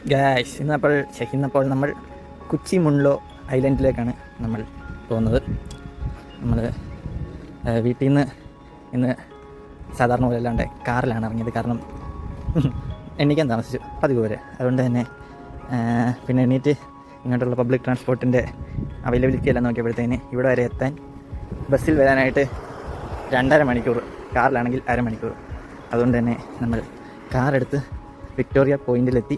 Guys ഇന്നപ്പോൾ നമ്മൾ കൊച്ചി മുൺലോ ഐലൻഡിലേക്കാണ് നമ്മൾ പോകുന്നത്. നമ്മൾ വീട്ടിൽ നിന്ന് ഇന്ന് സാധാരണ പോലെ അല്ലാണ്ട് കാറിലാണ് ഇറങ്ങിയത്. കാരണം എണീക്കാൻ താമസിച്ചു പതിവ് പോലെ. അതുകൊണ്ട് തന്നെ പിന്നെ എണീറ്റ് ഇങ്ങോട്ടുള്ള പബ്ലിക് ട്രാൻസ്പോർട്ടിൻ്റെ അവൈലബിലിറ്റി എല്ലാം നോക്കിയപ്പോഴത്തേന് ഇവിടെ വരെ എത്താൻ ബസ്സിൽ വരാനായിട്ട് 2.5 മണിക്കൂർ, കാറിലാണെങ്കിൽ 1/2 മണിക്കൂർ. അതുകൊണ്ട് തന്നെ നമ്മൾ കാറെടുത്ത് വിക്ടോറിയ പോയിൻറ്റിലെത്തി.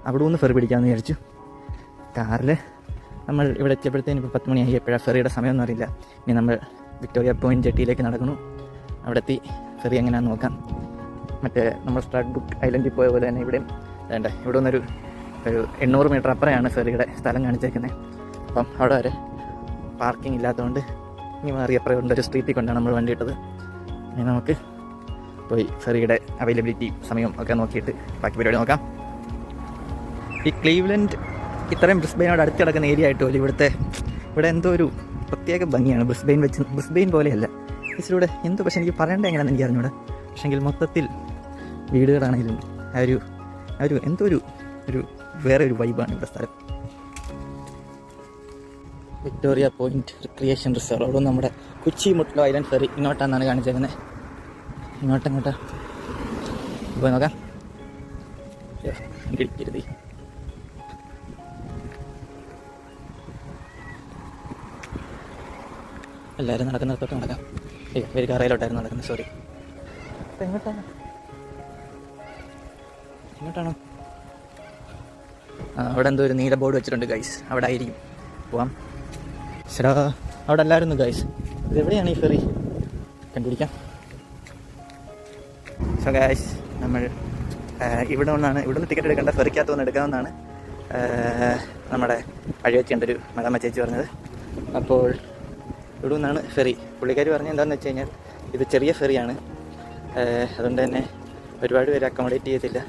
അവിടെ നിന്ന് ഫെറി പിടിക്കാമെന്ന് വിചാരിച്ചു. കാറിൽ നമ്മൾ ഇവിടെ എത്തിയപ്പോഴത്തേന് ഇപ്പോൾ 10 മണിയായി. എപ്പോഴാണ് ഫെറിയുടെ സമയമൊന്നും അറിയില്ല. ഇനി നമ്മൾ വിക്ടോറിയ പോയിൻറ്റ് ജെട്ടിയിലേക്ക് നടക്കുന്നു. അവിടെ എത്തി ഫെറി എങ്ങനെയാണെന്ന് നോക്കാം. മറ്റേ നമ്മൾ സ്ട്രാറ്റ് ബുക്ക് ഐലൻഡിൽ പോയ പോലെ തന്നെ ഇവിടെയും വേണ്ട. ഇവിടെ നിന്നൊരു 800 മീറ്റർ അപ്പുറമാണ് ഫെറിയുടെ സ്ഥലം കാണിച്ചേക്കുന്നത്. അപ്പം അവിടെ വരെ പാർക്കിംഗ് ഇല്ലാത്തതുകൊണ്ട് ഇനി മാറിയപ്പുറം ഒരു സ്ട്രീറ്റിൽ കൊണ്ടാണ് നമ്മൾ വണ്ടി ഇട്ടത്. ഇനി നമുക്ക് പോയി ഫെറിയുടെ അവൈലബിലിറ്റി സമയം ഒക്കെ നോക്കിയിട്ട് ബാക്കി പരിപാടി നോക്കാം. ഈ ക്ലീവ്ലൻഡ് ഇത്രയും ബ്രിസ്ബെയിനോട് അടുത്ത് കിടക്കുന്ന ഏരിയ ആയിട്ട് പോലും ഇവിടെ എന്തോ ഒരു പ്രത്യേക ഭംഗിയാണ്. ബ്രിസ്ബെയിൻ പോലെയല്ല ഇച്ചിലൂടെ എന്തോ. പക്ഷേ എനിക്ക് പറയേണ്ട എങ്ങനെയാണെന്ന് എനിക്ക് അറിഞ്ഞൂടെ. പക്ഷെങ്കിൽ മൊത്തത്തിൽ വീടുകളാണെങ്കിലും ആ ഒരു എന്തോ ഒരു വേറെ ഒരു വൈബാണ് ഇവിടെ സ്ഥലം. Victoria point recreation reserve. അവിടെ നമ്മുടെ കൊച്ചി മുട്ട്ലോ ഐലൻഡ് ഫെറി ഇങ്ങോട്ടാണെന്നാണ് കാണിച്ചേക്കുന്നത്. ഇങ്ങോട്ടാ പോയി നോക്കാം. ഇരിക്കരുത്. എല്ലാവരും നടക്കുന്നിടത്തോട്ട് നടക്കാം. ഇവർ കറയിലോട്ടായിരുന്നു നടക്കുന്നത്. സോറി. അപ്പം എങ്ങോട്ടാണോ? അവിടെ എന്തോ ഒരു നീല ബോർഡ് വെച്ചിട്ടുണ്ട് ഗൈസ്. അവിടെ ആയിരിക്കും. പോവാം. ശരാ, അവിടെ അല്ലായിരുന്നു ഗൈസ്. ഇതെവിടെയാണ് ഈ ഫെറി? കണ്ടുപിടിക്കാം. സോ ഗൈസ്, നമ്മൾ ഇവിടെ നിന്ന് ടിക്കറ്റ് എടുക്കേണ്ട, ഫെറിക്കകത്ത് വന്ന് എടുക്കാമെന്നാണ് നമ്മുടെ വഴിവെച്ചേണ്ട ഒരു മടമ്മ ചേച്ചി പറഞ്ഞത്. അപ്പോൾ ഇവിടെ നിന്നാണ് ഫെറി. പുള്ളിക്കാർ പറഞ്ഞത് എന്താണെന്ന് വെച്ച് കഴിഞ്ഞാൽ ഇത് ചെറിയ ഫെറിയാണ്. അതുകൊണ്ട് തന്നെ ഒരുപാട് പേര് അക്കോമഡേറ്റ് ചെയ്യത്തില്ല.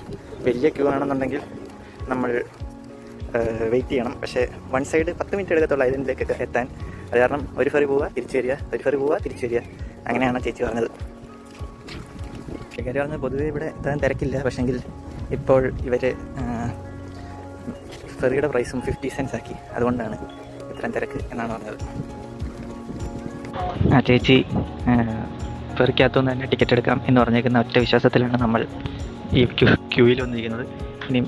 വലിയ ക്യൂ ആണെന്നുണ്ടെങ്കിൽ നമ്മൾ വെയിറ്റ് ചെയ്യണം. പക്ഷേ വൺ സൈഡ് 10 മിനിറ്റ് എടുക്കത്തുള്ള ഐലൻഡിലേക്കൊക്കെ എത്താൻ. അത് കാരണം ഒരു ഫെറി പോവുക തിരിച്ചു വരിക, അങ്ങനെയാണ് ചേച്ചി പറഞ്ഞത്. പുള്ളിക്കാർ പറഞ്ഞത് പൊതുവെ ഇവിടെ ഇത്രയും തിരക്കില്ല. പക്ഷെങ്കിൽ ഇപ്പോൾ ഇവർ ഫെറിയുടെ പ്രൈസും 50 സെൻസ് ആക്കി. അതുകൊണ്ടാണ് ഇത്രയും തിരക്ക് എന്നാണ് പറഞ്ഞത്. ആ ചേച്ചി ഫെറിക്കകത്തുനിന്ന് തന്നെ ടിക്കറ്റ് എടുക്കാം എന്ന് പറഞ്ഞേക്കുന്ന ഒറ്റ വിശ്വാസത്തിലാണ് നമ്മൾ ഈ ക്യൂവിൽ വന്നിരിക്കുന്നത്. ഇനിയും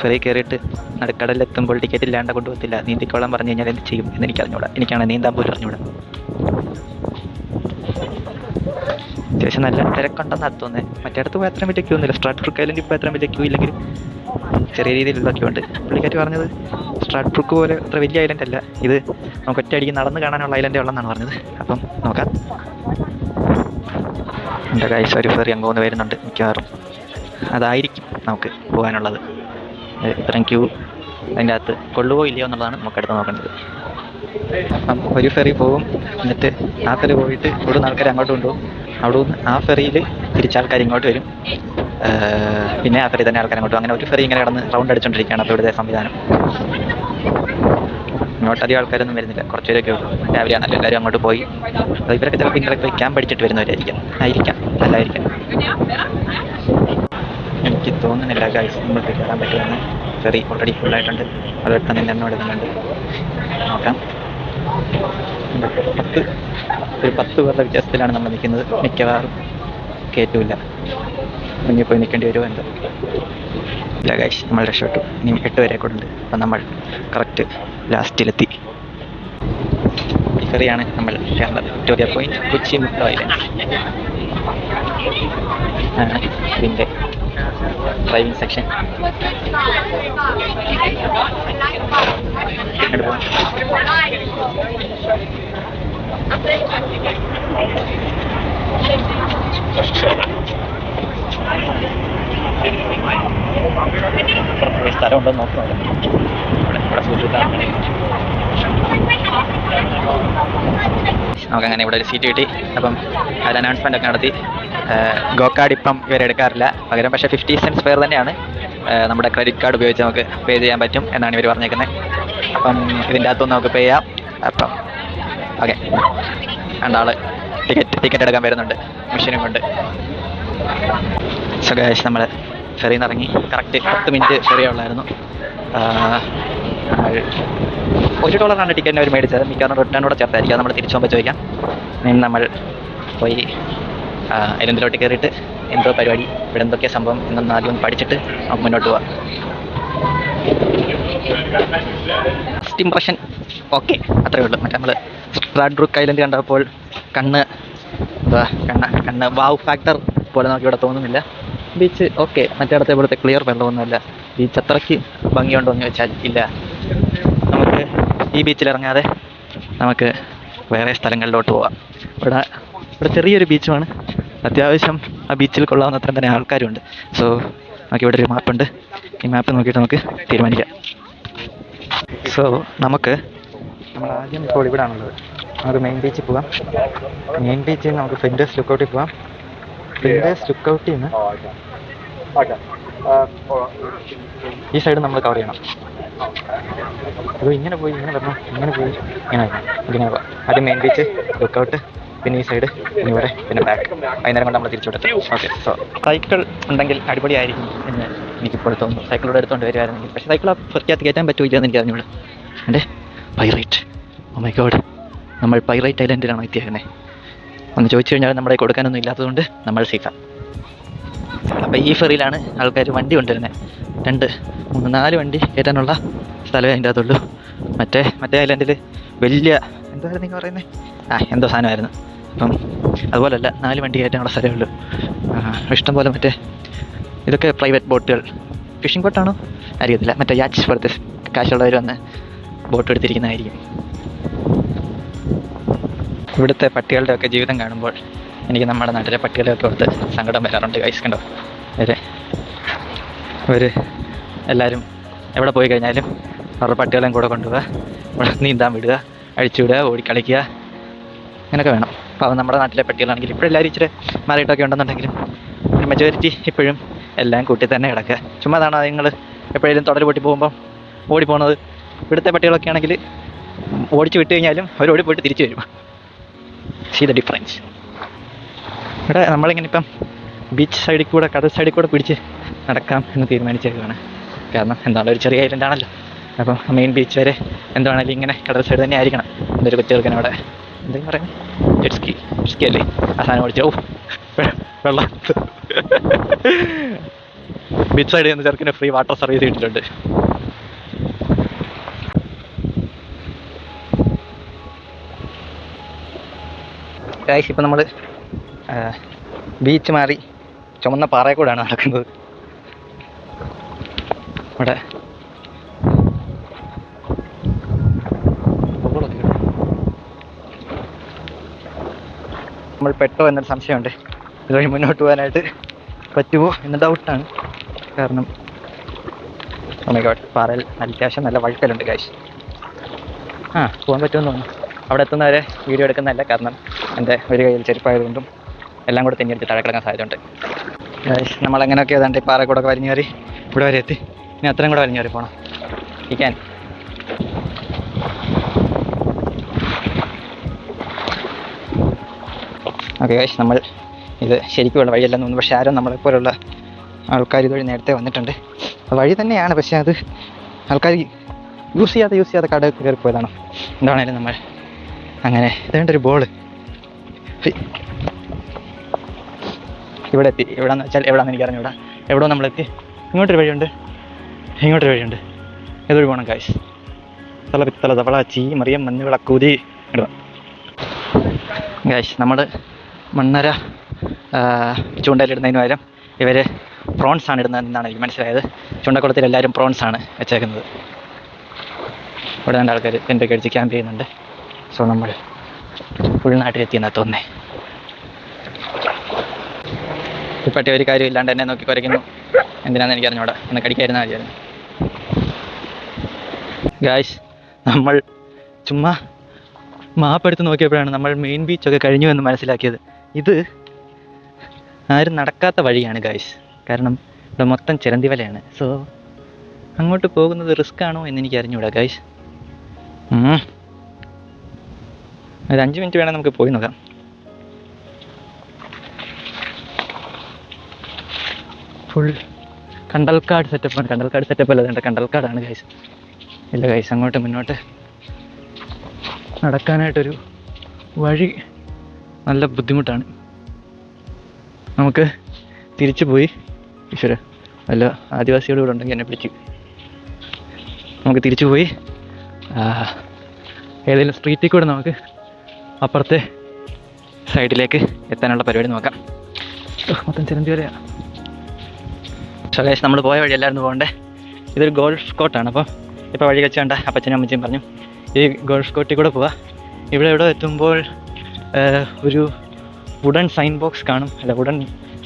ഫെറി കയറിയിട്ട് നടുക്കടലിലെത്തുമ്പോൾ ടിക്കറ്റ് ഇല്ലാണ്ട് കൊണ്ടുപോകത്തില്ല, നീന്തിക്കോളാൻ പറഞ്ഞു കഴിഞ്ഞാൽ എന്ത് ചെയ്യും എന്ന് എനിക്കറിഞ്ഞൂടാ. എനിക്കാണ് നീന്താൻ പോലും അറിഞ്ഞൂടാ. അത്യാവശ്യം നല്ല തിരക്കുണ്ടെന്നാണ് തോന്നുന്നത്. മറ്റേടത്ത് പോയി അത്രയും വലിയ ക്യൂ ഒന്നുമില്ല. സ്ട്രാറ്റ് ബ്രൂക്ക് ഐലൻഡിൽ ഇപ്പോൾ അത്രയും വലിയ ക്യൂ ഇല്ലെങ്കിലും ചെറിയ രീതിയിലുള്ള ക്യൂ ഉണ്ട്. പുള്ളിക്കാർ പറഞ്ഞത് സ്ട്രാറ്റ് ബ്രൂക്ക് പോലെ അത്ര വലിയ ഐലൻഡ് അല്ല ഇത്, നമുക്ക് ഒറ്റയടിക്ക് നടന്ന് കാണാനുള്ള ഐലൻഡേ ഉള്ളതെന്നാണ് പറഞ്ഞത്. അപ്പം നോക്കാം. എൻ്റെ ഗൈസ് ഒരു ഫെറി അങ്ങോട്ട് വരുന്നുണ്ട്. മിക്കവാറും അതായിരിക്കും നമുക്ക് പോകാനുള്ളത്. ഇത്രയും ക്യൂ അതിൻ്റെ അകത്ത് കൊള്ളുവോ ഇല്ലയോ എന്നുള്ളതാണ് നമുക്കടുത്ത് നോക്കേണ്ടത്. അപ്പം ഒരു ഫെറി പോകും, എന്നിട്ട് ആ ഫെറി പോയിട്ട് ഇവിടുന്ന് ആൾക്കാർ അങ്ങോട്ട് കൊണ്ടുപോകും. അവിടെ നിന്ന് ആ ഫെറിയിൽ തിരിച്ചാൾക്കാർ ഇങ്ങോട്ട് വരും. പിന്നെ ആ ഫെറി തന്നെ ആൾക്കാർ അങ്ങോട്ട്. അങ്ങനെ ഒരു ഫെറി ഇങ്ങനെ കിടന്ന് റൗണ്ട് അടിച്ചുകൊണ്ടിരിക്കുകയാണ് അപ്പോൾ ഇവിടുത്തെ സംവിധാനം. ഇങ്ങോട്ടധികം ആൾക്കാരൊന്നും വരുന്നില്ല, കുറച്ച് പേരൊക്കെ ഉള്ളൂ. രാവിലെയാണല്ലോ എല്ലാവരും അങ്ങോട്ട് പോയി. ഇവരൊക്കെ ചിലപ്പോൾ ഇങ്ങനെയൊക്കെ ക്യാമ്പ് അടിച്ചിട്ട് വരുന്നവരായിരിക്കാം. അല്ലായിരിക്കാം. എനിക്ക് തോന്നുന്നില്ല ഗൈസ് നമ്മൾക്ക് കയറാൻ പറ്റുമെന്ന്. ഫെറി ഓൾറെഡി ഫുള്ളായിട്ടുണ്ട്. അതൊക്കെ തന്നെ എണ്ണം എടുക്കുന്നുണ്ട്. നോക്കാം. ഒരു 10 പേരുടെ വ്യത്യാസത്തിലാണ് നമ്മൾ നിൽക്കുന്നത്. മിക്കവാറും കയറ്റൂല. മുന്നിൽ പോയി നിൽക്കേണ്ടി വരുമോ എന്തോ. ഇല്ല ഗൈസ്, നമ്മൾ രക്ഷപ്പെട്ടു. ഇനി 8 പേരെ കൂടെ ഉണ്ട്. അപ്പം നമ്മൾ കറക്റ്റ് ലാസ്റ്റിലെത്തി. ഈ ഫെറിയാണ് നമ്മൾ കയറുന്നത്. വിക്ടോറിയ പോയിൻറ്റ് കൊച്ചി മുട്ട്ലോ ഐലൻഡ്. ഇതിൻ്റെ ഡ്രൈവിംഗ് സെക്ഷൻ. സ്ഥലം ഉണ്ടോ നോക്കുന്നുണ്ട്. നമുക്കങ്ങനെ ഇവിടെ ഒരു സീറ്റ് കിട്ടി. അപ്പം ഒരു അനൗൺസ്മെൻ്റ് ഒക്കെ നടത്തി. ഗോ കാർഡ് ഇപ്പം ഇവരെടുക്കാറില്ല, പകരം പക്ഷേ 50 സെൻസ് ഫെയർ തന്നെയാണ്. നമ്മുടെ ക്രെഡിറ്റ് കാർഡ് ഉപയോഗിച്ച് നമുക്ക് പേ ചെയ്യാൻ പറ്റും എന്നാണ് ഇവർ പറഞ്ഞേക്കുന്നത്. അപ്പം ഇതിൻ്റെ അകത്തുനിന്ന് നമുക്ക് പേ ചെയ്യാം. അപ്പം ഓക്കെ, രണ്ടാൾ ടിക്കറ്റ് എടുക്കാൻ വരുന്നുണ്ട് മെഷീനും കൊണ്ട്. സോ ഗൈസ്, നമ്മൾ ഫെറിയിൽ നിന്ന് ഇറങ്ങി. കറക്റ്റ് 10 മിനിറ്റ് ഫെറിയേ ഉള്ളായിരുന്നു. $1 ടിക്കറ്റിന് അവർ മേടിച്ചത്. മിക്കവാറും റിട്ടേണോടെ ചേർത്തായിരിക്കും. അത് നമ്മൾ തിരിച്ചു പോകുമ്പോൾ ചോദിക്കാം. ഇനി നമ്മൾ പോയി ഐലൻഡിലോട്ട് കയറിയിട്ട് എന്തോ പരിപാടി, ഇവിടെ എന്തൊക്കെയാ സംഭവം എന്നൊന്ന് ആദ്യം ഒന്ന് പഠിച്ചിട്ട് നമുക്ക് മുന്നോട്ട് പോവാം. ഫസ്റ്റ് ഇംപ്രഷൻ ഓക്കെ, അത്രയേ ഉള്ളൂ. മറ്റേ നമ്മൾ സ്ട്രാഡ്ബ്രൂക്ക് ഐലൻഡ് കണ്ടപ്പോൾ കണ്ണ് വാവ് ഫാക്ടർ പോലെ നമുക്ക് ഇവിടെ തോന്നുന്നില്ല. ബീച്ച് ഓക്കെ, മറ്റേടത്തെ പോലത്തെ ക്ലിയർ വെള്ളമൊന്നുമല്ല. ബീച്ച് അത്രയ്ക്ക് ഭംഗിയുണ്ടോ എന്ന് ചോദിച്ചാൽ ഇല്ല. നമുക്ക് ഈ ബീച്ചിൽ ഇറങ്ങാതെ നമുക്ക് വേറെ സ്ഥലങ്ങളിലോട്ട് പോവാം. ഇവിടെ ചെറിയൊരു ബീച്ചുമാണ്. അത്യാവശ്യം ആ ബീച്ചിൽ കൊള്ളാവുന്ന അത്രയും തന്നെ ആൾക്കാരുണ്ട്. സോ നമുക്കിവിടെ ഒരു മാപ്പുണ്ട്. ഈ മാപ്പ് നോക്കിയിട്ട് നമുക്ക് തീരുമാനിക്കാം. സോ നമ്മൾ ആദ്യം ഇപ്പോൾ ഇവിടെ ആണുള്ളത്. നമുക്ക് മെയിൻ ബീച്ചിൽ പോകാം. മെയിൻ ബീച്ചിൽ നിന്ന് നമുക്ക് ഫ്ലിൻഡേഴ്സ് ലുക്കൗട്ടിൽ പോകാം. ഫ്ലിൻഡേഴ്സ് ലുക്കൗട്ടിൽ നിന്ന് ഈ സൈഡ് നമ്മൾ കവർ ചെയ്യണം. അത് ഇങ്ങനെ പോയി ഇങ്ങനെ വരണം, ഇങ്ങനെ പോയി ഇങ്ങനെ വരണം, ഇങ്ങനെ പോകാം. ആദ്യം മെയിൻ ബീച്ച്, ലുക്കൗട്ട്, പിന്നെ ഈ സൈഡ്, പിന്നെ ഇവിടെ, പിന്നെ ബാക്ക്. വൈകുന്നേരം കൊണ്ട് നമ്മൾ തിരിച്ചുവിടും. ഓക്കെ. സോ സൈക്കിൾ ഉണ്ടെങ്കിൽ അടിപൊളിയായിരിക്കും എന്ന് എനിക്കിപ്പോൾ തോന്നുന്നു. സൈക്കിളോട് എടുത്തുകൊണ്ട് വരുമായിരുന്നെങ്കിൽ. പക്ഷേ സൈക്കിൾ പുറക്കകത്ത് കയറ്റാൻ പറ്റുമില്ല എന്ന് എനിക്ക് അറിഞ്ഞൂടെ. എൻ്റെ പൈറേറ്റ്, ഓ മൈ ഗോഡ്, നമ്മൾ പൈറേറ്റ് ഐലൻഡിലാണോ എത്തിയേക്കുന്നത്? ഒന്ന് ചോദിച്ചു കഴിഞ്ഞാൽ നമ്മുടെ കൊടുക്കാനൊന്നും ഇല്ലാത്തതുകൊണ്ട് നമ്മൾ സേഫാണ്. അപ്പോൾ ഈ ഫെറിയിലാണ് ആൾക്കാർ വണ്ടി കൊണ്ടുവരുന്നത്. 2, 3, 4 വണ്ടി കയറ്റാനുള്ള സ്ഥലമേ അതിൻ്റെ അകത്തുള്ളൂ. മറ്റേ ഐലൻഡിൽ വലിയ എന്തായിരുന്നു നിങ്ങൾ പറയുന്നത്, എന്തോ സാധനമായിരുന്നു. അപ്പം അതുപോലല്ല, 4 വണ്ടി കയറ്റാനുള്ള സ്ഥലമേ ഉള്ളൂ. ഇഷ്ടംപോലെ മറ്റേ ഇതൊക്കെ പ്രൈവറ്റ് ബോട്ടുകൾ, ഫിഷിംഗ് ബോട്ടാണോ അറിയത്തില്ല, മറ്റേ യാച്ച് പോലത്തെ കാശുള്ളവർ വന്ന് ബോട്ട് എടുത്തിരിക്കുന്നതായിരിക്കും. ഇവിടുത്തെ പട്ടികളുടെയൊക്കെ ജീവിതം കാണുമ്പോൾ എനിക്ക് നമ്മുടെ നാട്ടിലെ പട്ടികളെയൊക്കെ ഓർത്ത് സങ്കടം വരാറുണ്ട്. ഗൈസ് കണ്ടോ, ഇവർ എല്ലാവരും എവിടെ പോയി കഴിഞ്ഞാലും അവരുടെ പട്ടികളെയും കൂടെ കൊണ്ടുപോവുക, ഇവിടെ നീന്താൻ വിടുക, അഴിച്ചുവിടുക, ഓടിക്കളിക്കുക, അങ്ങനെയൊക്കെ വേണം. അപ്പോൾ നമ്മുടെ നാട്ടിലെ പട്ടികളാണെങ്കിൽ ഇപ്പോഴെല്ലാവരും ഇച്ചിരി മാറിയിട്ടൊക്കെ ഉണ്ടെന്നുണ്ടെങ്കിലും ഒരു മെജോറിറ്റി ഇപ്പോഴും എല്ലാം കൂട്ടി തന്നെ കിടക്കുക. ചുമ്മാതാണോ നിങ്ങൾ എപ്പോഴേലും തുടർ പൊട്ടി പോകുമ്പം ഓടിപ്പോണത്? ഇവിടുത്തെ പട്ടികളൊക്കെ ആണെങ്കിൽ ഓടിച്ച് വിട്ട് കഴിഞ്ഞാലും അവർ ഓടിപ്പോയിട്ട് തിരിച്ചു വരും. See the difference. ഇവിടെ നമ്മളിങ്ങനെ ഇപ്പം ബീച്ച് സൈഡിൽ കൂടെ, കടൽ സൈഡിൽ കൂടെ പിടിച്ച് നടക്കാം എന്ന് തീരുമാനിച്ചേക്കാണ്. കാരണം എന്താണ്, ഒരു ചെറിയ ഐലൻഡാണല്ലോ. അപ്പം മെയിൻ ബീച്ച് വരെ എന്താണെങ്കിലും ഇങ്ങനെ കടൽ സൈഡ് തന്നെ ആയിരിക്കണം. എന്തൊരു കൊച്ചുകൾക്കാണ് അവിടെ എന്തെങ്കിലും പറയുന്നത്, ജെറ്റ്സ്കി അല്ലേ ആ സാധനം ഓടിച്ചോ വെള്ളം. ബീച്ച് സൈഡിൽ നിന്ന് ചെറുക്കിന് ഫ്രീ വാട്ടർ സർവീസ് കിട്ടിയിട്ടുണ്ട്. ഇപ്പം നമ്മൾ ബീച്ച് മാറി ചുമന്ന പാറയിൽ കൂടെയാണ് നടക്കുന്നത്. ഇവിടെ നമ്മൾ പെട്ടോ എന്നൊരു സംശയമുണ്ട്. ഇതുവഴി മുന്നോട്ട് പോകാനായിട്ട് പറ്റുമോ എന്ന് ഡൗട്ടാണ്. കാരണം ഓ മൈ ഗോഡ്, പാറയിൽ അത്യാവശ്യം നല്ല വഴുക്കലുണ്ട് ഗൈസ്. പോകാൻ പറ്റുമെന്ന് തോന്നുന്നു. അവിടെ എത്തുന്നവരെ വീഡിയോ എടുക്കുന്നതല്ല, കാരണം എൻ്റെ ഒരു കയ്യിൽ ചെരുപ്പായതുകൊണ്ടും എല്ലാം കൂടെ തെന്നിയെടുത്ത് താഴെ കിടക്കാൻ സാധ്യതയുണ്ട്. നമ്മളെങ്ങനെയൊക്കെ ഏതാണ്ട് ഈ പാറ കൂടെ വലിഞ്ഞു കയറി ഇവിടെ വരെ എത്തി. ഇനി അത്രയും കൂടെ വലിഞ്ഞു കയറി പോകണം. ഇരിക്കാൻ ഓക്കെ ഗൈസ്, നമ്മൾ ഇത് ശരിക്കുള്ള വഴിയല്ലെന്ന് തോന്നുന്നു. പക്ഷേ ആരും നമ്മളെപ്പോലുള്ള ആൾക്കാർ ഇതുവഴി നേരത്തെ വന്നിട്ടുണ്ട്. വഴി തന്നെയാണ്, പക്ഷേ അത് ആൾക്കാർ യൂസ് ചെയ്യാതെ കട കയറി പോയതാണ്. എന്താണേലും നമ്മൾ അങ്ങനെ ഇതേണ്ട ഒരു ബോള് ഇവിടെ എത്തി. എവിടെയെന്ന് വെച്ചാൽ എവിടെയാണെന്ന് എനിക്ക് അറിഞ്ഞൂടാ. എവിടെയോ നമ്മളെത്തി. ഇങ്ങോട്ടൊരു വഴിയുണ്ട്, ഇങ്ങോട്ടൊരു വഴിയുണ്ട്. ഏതൊരു പോകണം ഗൈസ്? പിത്തള തവള ചീ മറിയം മഞ്ഞുവിളക്കൂതി ഇടുക ഗൈസ്. നമ്മൾ മണ്ണര ചൂണ്ടയിലിടുന്നതിന് പകരം ഇവർ പ്രോൺസാണ് ഇടുന്നതെന്നാണ് എനിക്ക് മനസ്സിലായത്. ചൂണ്ടക്കുളത്തിൽ എല്ലാവരും പ്രോൺസാണ് വെച്ചേക്കുന്നത്. ഇവിടെ 2 ആൾക്കാർ ടെൻ്റൊക്കെ അടിച്ച് ക്യാമ്പ് ചെയ്യുന്നുണ്ട്. സോ നമ്മൾ ഉൾനാട്ടിലെത്തിയെന്നാണ് തോന്നുന്നേ. ഈ പട്ടി ഒരു കാര്യമില്ലാണ്ട് എന്നെ നോക്കി കുരയ്ക്കുന്നു. എന്തിനാണെന്ന് എനിക്ക് അറിഞ്ഞൂടാ. ഒന്ന് കടിക്കാതിരുന്നാൽ മതിയായിരുന്നു. ഗായ്സ്, നമ്മൾ ചുമ്മാ മാപ്പെടുത്ത് നോക്കിയപ്പോഴാണ് നമ്മൾ മെയിൻ ബീച്ചൊക്കെ കഴിഞ്ഞു എന്ന് മനസ്സിലാക്കിയത്. ഇത് ആരും നടക്കാത്ത വഴിയാണ് ഗായ്സ്. കാരണം ഇവിടെ മൊത്തം ചിലന്തി വലയാണ്. സോ അങ്ങോട്ട് പോകുന്നത് റിസ്ക് ആണോ എന്നെനിക്ക് അറിഞ്ഞൂടാ ഗായ്സ്. ഒരു 5 മിനിറ്റ് വേണം നമുക്ക് പോയി നോക്കാം. ഫുൾ കണ്ടൽക്കാട് സെറ്റപ്പാണ്. കണ്ടൽക്കാട് സെറ്റപ്പ് അല്ല, അതുകൊണ്ട് കണ്ടൽക്കാടാണ് ഗൈസ്. ഇല്ല ഗൈസ്, അങ്ങോട്ട് മുന്നോട്ട് നടക്കാനായിട്ടൊരു വഴി നല്ല ബുദ്ധിമുട്ടാണ്. നമുക്ക് തിരിച്ചു പോയി, ഈശ്വര വല്ല ആദിവാസികൾ ഇവിടെ ഉണ്ടെങ്കിൽ എന്നെ പിടിച്ച് നമുക്ക് തിരിച്ചു പോയി ഏതെങ്കിലും സ്ട്രീറ്റിൽ കൂടെ നമുക്ക് അപ്പുറത്തെ സൈഡിലേക്ക് എത്താനുള്ള പരിപാടി നോക്കാം. മൊത്തം ചിരന്തി വരെയാണ്. നമ്മൾ പോയ വഴിയല്ലായിരുന്നു പോകണ്ടേ. ഇതൊരു ഗോൾഫ് കോർട്ടാണ്. അപ്പോൾ ഇപ്പോൾ വഴി വെച്ച് കണ്ട അപ്പച്ചനും അമ്മച്ചിയും പറഞ്ഞു ഈ ഗോൾഫ് കോർട്ടിൽ കൂടെ പോവാം. ഇവിടെ എത്തുമ്പോൾ ഒരു വുഡൻ സൈൻ ബോക്സ് കാണും, വുഡൻ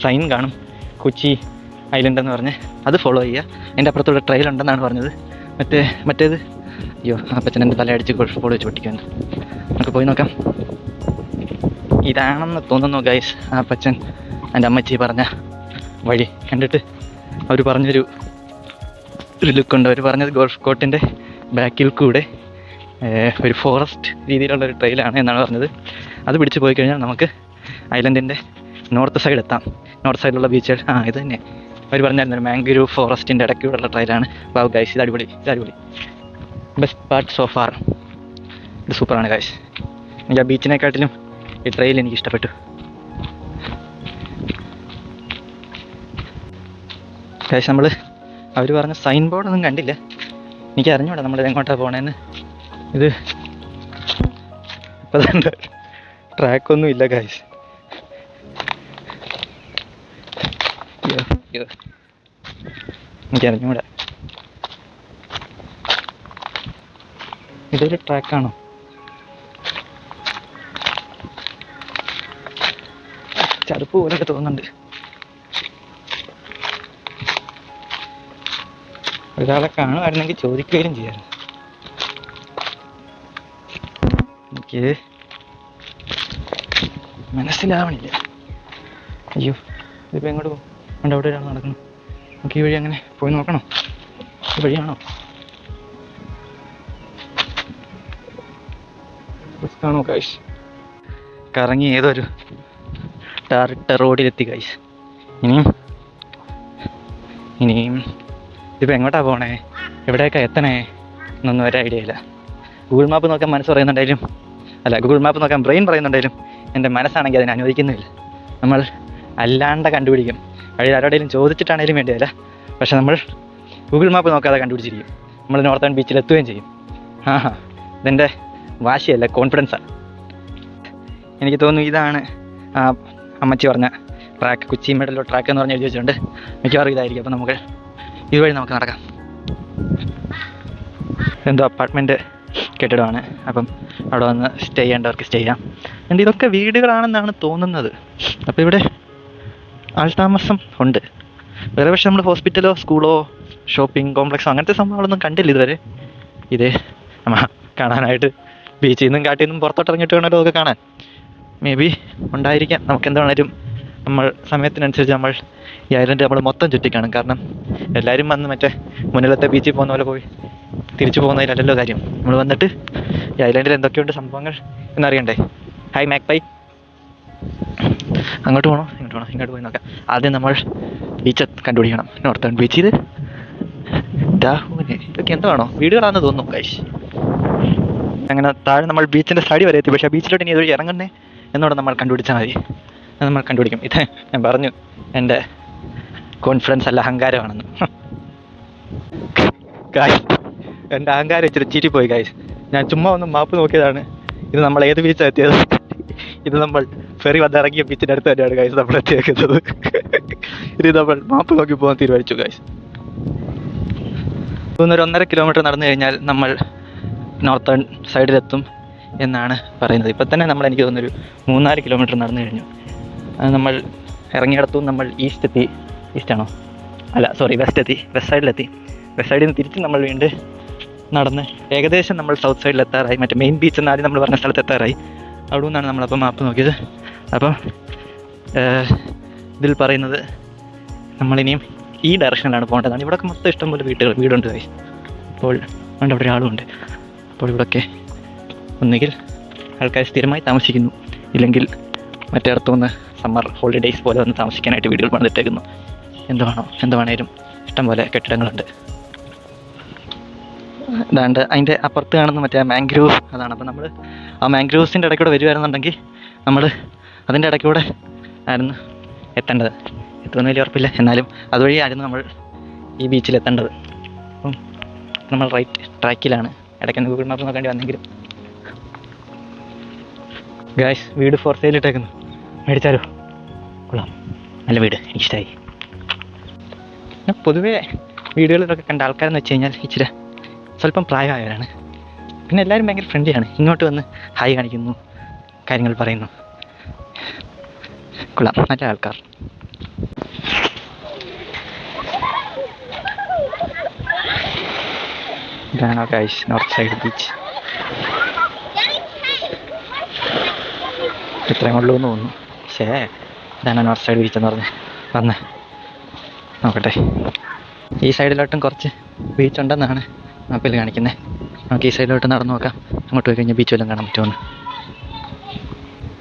സൈൻ കാണും, കൊച്ചി ഐലൻഡ് എന്ന് പറഞ്ഞ് അത് ഫോളോ ചെയ്യുക. അതിൻ്റെ അപ്പുറത്തൂടെ ട്രെയിൽ ഉണ്ടെന്നാണ് പറഞ്ഞത്. മറ്റേത് അയ്യോ, അപ്പച്ചൻ എൻ്റെ തലയടിച്ച് ഗോൾഫ് ബോൾ വെച്ച് പൊട്ടിക്കുന്നു. നമുക്ക് പോയി നോക്കാം. ഇതാണെന്ന് തോന്നുന്നു ഗൈസ് ആ അപ്പച്ചൻ എൻ്റെ അമ്മച്ചി പറഞ്ഞ വഴി. കണ്ടിട്ട് അവർ പറഞ്ഞൊരു ലുക്കുണ്ട്. അവർ പറഞ്ഞത് ഗോൾഫ് കോർട്ടിൻ്റെ ബാക്കിൽ കൂടെ ഒരു ഫോറസ്റ്റ് രീതിയിലുള്ളൊരു ട്രെയിലാണ് എന്നാണ് പറഞ്ഞത്. അത് പിടിച്ച് പോയി കഴിഞ്ഞാൽ നമുക്ക് ഐലൻഡിൻ്റെ നോർത്ത് സൈഡ് എത്താം. നോർത്ത് സൈഡിലുള്ള ബീച്ചുകൾ ഇത് തന്നെ അവർ പറഞ്ഞായിരുന്നു. മാംഗ്രൂവ് ഫോറസ്റ്റിൻ്റെ ഇടയ്ക്കൂടെയുള്ള ട്രെയിലാണ്. വാവ് ഗൈസ്, ഇത് അടിപൊളി. Best part so far. ഇത് സൂപ്പറാണ് ഗൈസ്. എനിക്ക് ആ ബീച്ചിനെക്കാട്ടിലും ഈ ട്രെയിൽ എനിക്ക് ഇഷ്ടപ്പെട്ടു ഗൈസ്. അവർ പറഞ്ഞ സൈൻ ബോർഡൊന്നും കണ്ടില്ല. എനിക്ക് അറിഞ്ഞൂടാ നമ്മളിത് എങ്ങോട്ടാണ് പോകണേന്ന്. ഇത് ഇപ്പം തന്നെ ട്രാക്കൊന്നും ഇല്ല ഗൈസ്. എനിക്കറിഞ്ഞൂടാ ഇതൊരു ട്രാക്കാണോ? ചടുപ്പ് പോലൊക്കെ തോന്നുന്നുണ്ട്. ഒരാളെ കാണുമായിരുന്നെങ്കിൽ ചോദിക്കുകയും ചെയ്യാറ്. എനിക്ക് മനസ്സിലാവണില്ല. അയ്യോ, ഇതിപ്പോൾ എങ്ങോട്ട് പോകും? അവിടെ ഒരാൾ നടക്കുന്നു. നമുക്ക് ഈ വഴി അങ്ങനെ പോയി നോക്കണോ? ഈ വഴിയാണോ? കാണോ ഗൈസ്? കറങ്ങി ഏതൊരു ടാറിട്ട റോഡിലെത്തി ഗൈസ്. ഇനിയും ഇതിപ്പോൾ എങ്ങോട്ടാണ് പോകണേ, എവിടെയൊക്കെ എത്തണേ എന്നൊന്നും ഒരു ഐഡിയ ഇല്ല. ഗൂഗിൾ മാപ്പ് നോക്കാൻ മനസ്സ് പറയുന്നുണ്ടെങ്കിലും ഗൂഗിൾ മാപ്പ് നോക്കാൻ ബ്രെയിൻ പറയുന്നുണ്ടെങ്കിലും എൻ്റെ മനസ്സാണെങ്കിൽ അതിനെ അനുവദിക്കുന്നില്ല. നമ്മൾ അല്ലാണ്ട് കണ്ടുപിടിക്കും. വഴി ആരോടെങ്കിലും ചോദിച്ചിട്ടാണേലും വേണ്ടിയല്ല, പക്ഷെ നമ്മൾ ഗൂഗിൾ മാപ്പ് നോക്കാതെ കണ്ടുപിടിച്ചിരിക്കും. നമ്മൾ നോർത്തേൺ ബീച്ചിൽ എത്തുകയും ചെയ്യും. ഇതെൻ്റെ വാശിയല്ല, കോൺഫിഡൻസാണ്. എനിക്ക് തോന്നുന്നു ഇതാണ് ആ അമ്മച്ചി പറഞ്ഞ ട്രാക്ക്, കൊച്ചി മെഡലോ ട്രാക്ക് എന്ന് പറഞ്ഞ് എഴുതി വെച്ചിട്ടുണ്ട്. മിക്കവാറും ഇതായിരിക്കും. അപ്പോൾ നമുക്ക് ഇതുവഴി നമുക്ക് നടക്കാം. എന്തോ അപ്പാർട്ട്മെൻറ്റ് കെട്ടിടമാണ്. അപ്പം അവിടെ വന്ന് സ്റ്റേ ചെയ്യേണ്ടവർക്ക് സ്റ്റേ ചെയ്യാം. and ഇതൊക്കെ വീടുകളാണെന്നാണ് തോന്നുന്നത്. അപ്പോൾ ഇവിടെ ആൾതാമസം ഉണ്ട്. വേറെ പക്ഷേ നമ്മൾ ഹോസ്പിറ്റലോ സ്കൂളോ ഷോപ്പിംഗ് കോംപ്ലക്സോ അങ്ങനത്തെ സംഭവങ്ങളൊന്നും കണ്ടില്ല ഇതുവരെ. ഇതേ കാണാനായിട്ട് ബീച്ചിൽ നിന്നും കാട്ടിൽ നിന്നും പുറത്തോട്ടിറങ്ങിയിട്ട് വേണമല്ലോ അതൊക്കെ കാണാൻ. മേ ബി ഉണ്ടായിരിക്കാം. നമുക്ക് എന്താണേലും നമ്മൾ സമയത്തിനനുസരിച്ച് നമ്മൾ ഈ ഐലൻഡ് നമ്മൾ മൊത്തം ചുറ്റിക്കാണും. കാരണം എല്ലാവരും വന്ന് മറ്റേ മുന്നിലത്തെ ബീച്ചിൽ പോകുന്ന പോലെ പോയി തിരിച്ചു പോകുന്നതിലല്ലല്ലോ കാര്യം. നമ്മൾ വന്നിട്ട് ഈ ഐലൻഡിൽ എന്തൊക്കെയുണ്ട് സംഭവങ്ങൾ എന്നറിയണ്ടേ. Hi Mac pi. അങ്ങോട്ട് പോകണോ ഇങ്ങോട്ട് പോകണോ? ഇങ്ങോട്ട് പോയി നോക്കാം. ആദ്യം നമ്മൾ ബീച്ച് കണ്ടുപിടിക്കണം. Northern beach. ഇത് ഡാഹൂനെ ഇതൊക്കെ എന്താണോ വീടുകളാണെന്ന് തോന്നുന്നു ഗൈസ്. അങ്ങനെ താഴെ നമ്മൾ ബീച്ചിൻ്റെ സൈഡിൽ വരെ എത്തി. പക്ഷേ ബീച്ചിലോട്ട് ഇനി ഇതുവഴി ഇറങ്ങുന്നേ എന്നോട് നമ്മൾ കണ്ടുപിടിച്ചാൽ മതി. അത് നമ്മൾ കണ്ടുപിടിക്കും. ഇത് ഞാൻ പറഞ്ഞു എൻ്റെ കോൺഫിഡൻസ് അല്ല, അഹങ്കാരമാണെന്ന്. ഗായ്സ്, എൻ്റെ അഹങ്കാരം ഇച്ചിരി ചീറ്റിപ്പോയി ഗായ്സ്. ഞാൻ ചുമ്മാ ഒന്ന് മാപ്പ് നോക്കിയതാണ്. ഇത് നമ്മൾ ഏത് ബീച്ചാണ് എത്തിയത്? ഇത് നമ്മൾ ഫെറി വന്നിറങ്ങിയ ബീച്ചിൻ്റെ അടുത്ത് തന്നെയാണ് ഗായ്സ് നമ്മൾ എത്തിയേക്കുന്നത്. ഇത് നമ്മൾ മാപ്പ് നോക്കി പോകാൻ തീരുമാനിച്ചു ഗായ്സ്. ഒരു 1.5 കിലോമീറ്റർ നടന്നു കഴിഞ്ഞാൽ നമ്മൾ നോർത്തേൺ സൈഡിലെത്തും എന്നാണ് പറയുന്നത്. ഇപ്പം തന്നെ നമ്മൾ എനിക്ക് തോന്നുന്നൊരു 3-4 കിലോമീറ്റർ നടന്നു കഴിഞ്ഞു. അത് നമ്മൾ ഇറങ്ങിയിടത്തും നമ്മൾ ഈസ്റ്റാണോ വെസ്റ്റ് എത്തി. വെസ്റ്റ് സൈഡിലെത്തി. വെസ്റ്റ് സൈഡിൽ നിന്ന് തിരിച്ച് നമ്മൾ വീണ്ടും നടന്ന് ഏകദേശം നമ്മൾ സൗത്ത് സൈഡിൽ എത്താറായി. മറ്റേ മെയിൻ ബീച്ച് എന്ന് ആദ്യം നമ്മൾ പറഞ്ഞ സ്ഥലത്ത് എത്താറായി. അവിടെ നിന്നാണ് നമ്മളപ്പോൾ മാപ്പ് നോക്കിയത്. അപ്പം ഇതിൽ പറയുന്നത് നമ്മളിനിയും ഈ ഡയറക്ഷനിലാണ് പോകേണ്ടതാണ്. ഇവിടെയൊക്കെ മൊത്തം ഇഷ്ടംപോലെ വീടുണ്ട് ഗൈസ്. അപ്പോൾ അവിടെ ഒരാളുമുണ്ട്. അപ്പോൾ ഇവിടെയൊക്കെ ഒന്നുകിൽ ആൾക്കാർ സ്ഥിരമായി താമസിക്കുന്നു, ഇല്ലെങ്കിൽ മറ്റേടത്തുനിന്ന് സമ്മർ ഹോളിഡേയ്സ് പോലെ വന്ന് താമസിക്കാനായിട്ട് വീടുകൾ പണിതിട്ടേക്കുന്നു. എന്ത് വേണേലും ഇഷ്ടംപോലെ കെട്ടിടങ്ങളുണ്ട്. ഇതാണ്ട് അതിൻ്റെ അപ്പുറത്ത് കാണുന്ന മറ്റേ മാംഗ്രൂവ് അതാണ്. അപ്പോൾ നമ്മൾ ആ മാംഗ്രൂവ്സിൻ്റെ ഇടയ്ക്കൂടെ വരുമായിരുന്നുണ്ടെങ്കിൽ നമ്മൾ അതിൻ്റെ ഇടയ്ക്കൂടെ ആയിരുന്നു എത്തേണ്ടത്. എത്തുമെന്ന് വലിയ ഉറപ്പില്ല, എന്നാലും അതുവഴിയായിരുന്നു നമ്മൾ ഈ ബീച്ചിൽ എത്തേണ്ടത്. അപ്പം നമ്മൾ റൈറ്റ് ട്രാക്കിലാണ്. ഇടയ്ക്കൊന്ന് ഗൂഗിൾ മാപ്പ് നോക്കേണ്ടി വന്നെങ്കിലും. ഗായ്സ്, വീട് ഫോർ സെയിൽ ഇട്ടേക്കുന്നു, മേടിച്ചാലോ? കൊള്ളാം, നല്ല വീട്, എനിക്കിഷ്ടമായി. പൊതുവേ വീടുകളിലൊക്കെ കണ്ട ആൾക്കാരെന്ന് വെച്ച് കഴിഞ്ഞാൽ ഇച്ചിരി സ്വല്പം പ്രായമായവരാണ്. പിന്നെ എല്ലാവരും ഭയങ്കര ഫ്രണ്ട്ലിയാണ്. ഇങ്ങോട്ട് വന്ന് ഹായ് കാണിക്കുന്നു, കാര്യങ്ങൾ പറയുന്നു. കൊള്ളാം, നല്ല ആൾക്കാർ. ഇതാണോ ഗൈസ് നോർത്ത് സൈഡ് ബീച്ച്? ഇത്രയും കൊള്ളൂ എന്ന് തോന്നുന്നു. പക്ഷേ ഇതാണ് നോർത്ത് സൈഡ് ബീച്ച് എന്ന് പറഞ്ഞ് വന്ന് നോക്കട്ടെ. ഈ സൈഡിലോട്ടും കുറച്ച് ബീച്ച് ഉണ്ടെന്നാണ് മാപ്പിൽ കാണിക്കുന്നത്. നമുക്ക് ഈ സൈഡിലോട്ട് നടന്നു നോക്കാം. അങ്ങോട്ട് പോയി കഴിഞ്ഞാൽ ബീച്ച് വല്ലതും കാണാൻ പറ്റുമെന്ന്.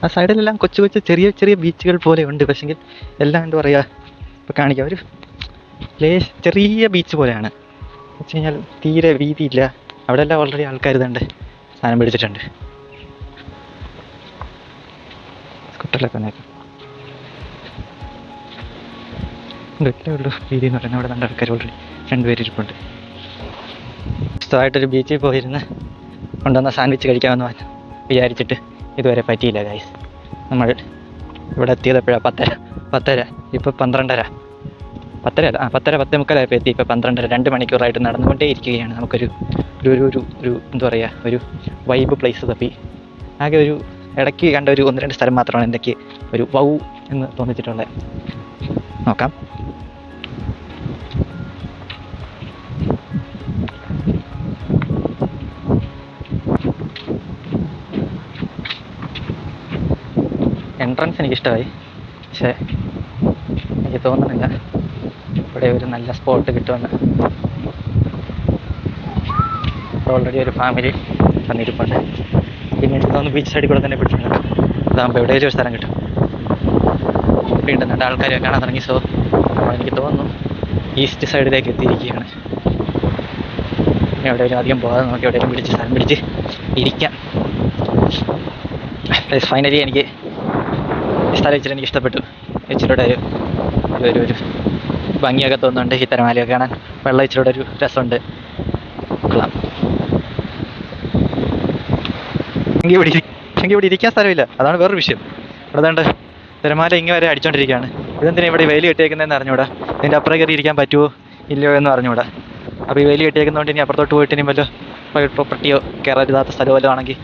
ആ സൈഡിലെല്ലാം കൊച്ചു കൊച്ചു ചെറിയ ചെറിയ ബീച്ചുകൾ പോലെ ഉണ്ട്. പക്ഷെങ്കിൽ എല്ലാം എന്താ പറയുക, ഇപ്പോൾ കാണിക്കാം, ഒരു ചെറിയ ബീച്ച് പോലെയാണ്. വെച്ച് കഴിഞ്ഞാൽ തീരെ വീതിയില്ല. അവിടെ എല്ലാം ഓൾറെഡി ആൾക്കാർ ഇതുണ്ട് സാധനം പിടിച്ചിട്ടുണ്ട്. സ്കൂട്ടറിലൊക്കെ വന്നേക്കാം. ഇതല്ലേ ഉള്ളൂ വീതി എന്ന് പറയുന്നത്. അവിടെ നല്ല ആൾക്കാർ ഓൾറെഡി 2 പേര് ഇരിപ്പുണ്ട്. ഇഷ്ടമായിട്ടൊരു ബീച്ചിൽ പോയിരുന്ന് കൊണ്ടുവന്ന സാൻഡ്വിച്ച് കഴിക്കാമെന്ന് വിചാരിച്ചിട്ട് ഇതുവരെ പറ്റിയില്ല ഗൈസ്. നമ്മൾ ഇവിടെ എത്തിയതെപ്പോഴാണ് 10:30. ഇപ്പോൾ 12:30. 10:30 എത്തി. ഇപ്പോൾ 12:30. 2 മണിക്കൂറായിട്ട് നടന്നുകൊണ്ടേ ഇരിക്കുകയാണ്. നമുക്കൊരു എന്താ പറയുക, ഒരു വൈബ് പ്ലേസ് തപ്പി. ആകെ ഒരു ഇടയ്ക്ക് കണ്ട ഒരു 1-2 സ്ഥലം മാത്രമാണ് എനിക്ക് ഒരു വൗ എന്ന് തോന്നിച്ചിട്ടുള്ളത്. നോക്കാം. എൻട്രൻസ് എനിക്കിഷ്ടമായി, പക്ഷേ എനിക്ക് തോന്നുന്നില്ല ഇവിടെ ഒരു നല്ല സ്പോട്ട് കിട്ടുമെന്ന്. ഓൾറെഡി ഒരു ഫാമിലി വന്നിരിപ്പുണ്ട്. പിന്നെ എനിക്ക് തോന്നുന്നു ബീച്ച് സൈഡിൽ കൂടെ തന്നെ പിടിച്ചിട്ടുണ്ട്. അതാകുമ്പോൾ എവിടെയെങ്കിലും ഒരു സ്ഥലം കിട്ടും. വീണ്ടും 2 ആൾക്കാരെ കാണാൻ തുടങ്ങി. സോ എനിക്ക് തോന്നുന്നു ഈസ്റ്റ് സൈഡിലേക്ക് എത്തിയിരിക്കുകയാണ്. എവിടെയെങ്കിലും അധികം പോകാതെ നോക്കി എവിടെയെങ്കിലും സ്ഥലം പിടിച്ച് ഇരിക്കാം. ഫൈനലി എനിക്ക് സ്ഥലം ഇച്ചിരി എനിക്ക് ഇഷ്ടപ്പെട്ടു. ഇച്ചിരിയുടെ ഒരു ഭംഗിയൊക്കെ തോന്നുന്നുണ്ട്. ഈ തിരമാലയൊക്കെ കാണാൻ വെള്ളം ഇച്ചിരിയുടെ ഒരു രസമുണ്ട്. കൊള്ളാം. എങ്കിൽ ഇവിടെ ഇരിക്കാൻ സ്ഥലമില്ല, അതാണ് വേറൊരു വിഷയം. ഇവിടെ അതുകൊണ്ട് തിരമാല ഇങ്ങനെ വരെ അടിച്ചോണ്ടിരിക്കുകയാണ്. ഇതെന്തിനാ ഇവിടെ വേലി കെട്ടിയേക്കുന്നതെന്ന് അറിഞ്ഞൂടാ. ഇതിൻ്റെ അപ്പുറം കയറി ഇരിക്കാൻ പറ്റുമോ ഇല്ലയോ എന്ന് അറിഞ്ഞൂടാ. അപ്പോൾ ഈ വേലി കെട്ടിയേക്കുന്നതുകൊണ്ട് ഇനി അപ്പുറത്തോട്ട് പോയിട്ട് ഇനി വല്ലോ പ്രൈവറ്റ് പ്രോപ്പർട്ടിയോ കയറാതില്ലാത്ത സ്ഥലമോ വല്ലതും ആണെങ്കിൽ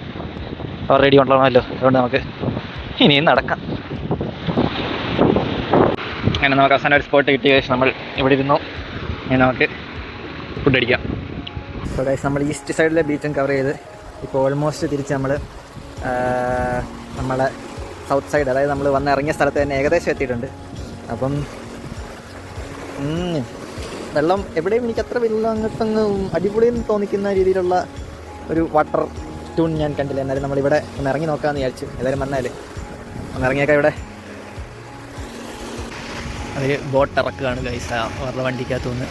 ഓൾറെഡി കൊണ്ടുപോകണമല്ലോ. അതുകൊണ്ട് നമുക്ക് ഇനിയും നടക്കാം. അങ്ങനെ നമുക്ക് അവസാനം ഒരു സ്പോട്ട് കിട്ടിയ ശേഷം നമ്മൾ ഇവിടെ ഇരുന്നു. ഇനി നമുക്ക് ഫുഡ് അടിക്കാം. അപ്പോൾ ഗൈസ്, നമ്മൾ ഈസ്റ്റ് സൈഡിലെ ബീച്ചും കവർ ചെയ്ത് ഇപ്പോൾ ഓൾമോസ്റ്റ് തിരിച്ച് നമ്മൾ നമ്മളെ സൗത്ത് സൈഡ്, അതായത് നമ്മൾ വന്ന് ഇറങ്ങിയ സ്ഥലത്ത് തന്നെ ഏകദേശം എത്തിയിട്ടുണ്ട്. അപ്പം വെള്ളം എവിടെയും എനിക്ക് അത്ര വെള്ളം അങ്ങോട്ടങ്ങ് അടിപൊളിയെന്ന് തോന്നിക്കുന്ന രീതിയിലുള്ള ഒരു വാട്ടർ ടൂൺ ഞാൻ കണ്ടില്ല. എന്നാലും നമ്മളിവിടെ ഒന്ന് ഇറങ്ങി നോക്കാമെന്ന് വിചാരിച്ചു. എല്ലാവരും വന്നാലേ ഒന്ന് ഇറങ്ങിയൊക്കെ ഇവിടെ അവർ ബോട്ട് ഇറക്കുകയാണ് ഗൈസ് അവരുടെ വണ്ടിക്കകത്തുനിന്ന്.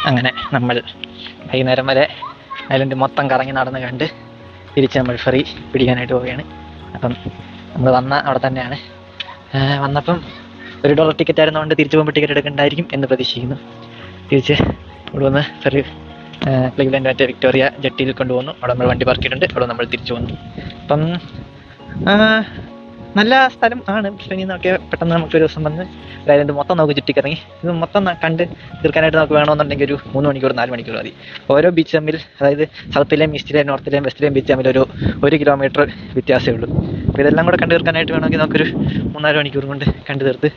അങ്ങനെ നമ്മൾ വൈകുന്നേരം വരെ ഐലൻഡ് മൊത്തം കറങ്ങി നടന്ന് കണ്ട് തിരിച്ച് നമ്മൾ ഫെറി പിടിക്കാനായിട്ട് പോവുകയാണ്. അപ്പം നമ്മൾ വന്ന അവിടെ തന്നെയാണ്. വന്നപ്പം $1 ടിക്കറ്റ് ആയിരുന്നുകൊണ്ട് തിരിച്ചു പോകുമ്പോൾ ടിക്കറ്റ് എടുക്കണ്ടായിരിക്കും എന്ന് പ്രതീക്ഷിക്കുന്നു. തിരിച്ച് ഇവിടെ വന്ന് ഫെറി ക്ലീവ്ലൻഡ് മറ്റേ വിക്ടോറിയ ജെട്ടിയിൽ കൊണ്ടുപോകുന്നു. അവിടെ നമ്മൾ വണ്ടി പാർക്ക് ചെയ്തിട്ടുണ്ട്. അവിടെ നമ്മൾ തിരിച്ചു പോകുന്നു. അപ്പം നല്ല സ്ഥലം ആണ്. പക്ഷേ നിന്നൊക്കെ പെട്ടെന്ന് നമുക്കൊരു ദിവസം വന്ന് അതായത് മൊത്തം നമുക്ക് ചുറ്റിക്കിറങ്ങി ഇത് മൊത്തം കണ്ട് തീർക്കാനായിട്ട് നമുക്ക് വേണമെന്നുണ്ടെങ്കിൽ ഒരു 3 മണിക്കൂർ 4 മണിക്കൂർ മതി. ഓരോ ബീച്ച് തമ്മിൽ, അതായത് സൗത്തിലെയും ഈസ്റ്റിലെയും നോർത്തിലെയും വെസ്റ്റിലെയും ബീച്ച് തമ്മിൽ ഒരു 1 കിലോമീറ്റർ വ്യത്യാസമേ ഉള്ളൂ. അപ്പോൾ ഇതെല്ലാം കൂടെ കണ്ടു തീർക്കാനായിട്ട് വേണമെങ്കിൽ നമുക്കൊരു 3-4 മണിക്കൂർ കൊണ്ട് കണ്ടു തീർത്ത്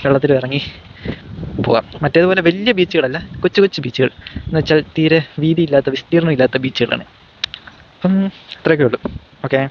വെള്ളത്തിൽ ഇറങ്ങി പോകാം. മറ്റേതുപോലെ വലിയ ബീച്ചുകളല്ല, കൊച്ചു കൊച്ചു ബീച്ചുകൾ എന്ന് വെച്ചാൽ തീരെ വീതിയില്ലാത്ത വിസ്തീർണ്ണം ഇല്ലാത്ത ബീച്ചുകളാണ്. അപ്പം അത്രയൊക്കെ ഉള്ളൂ. ഓക്കെ.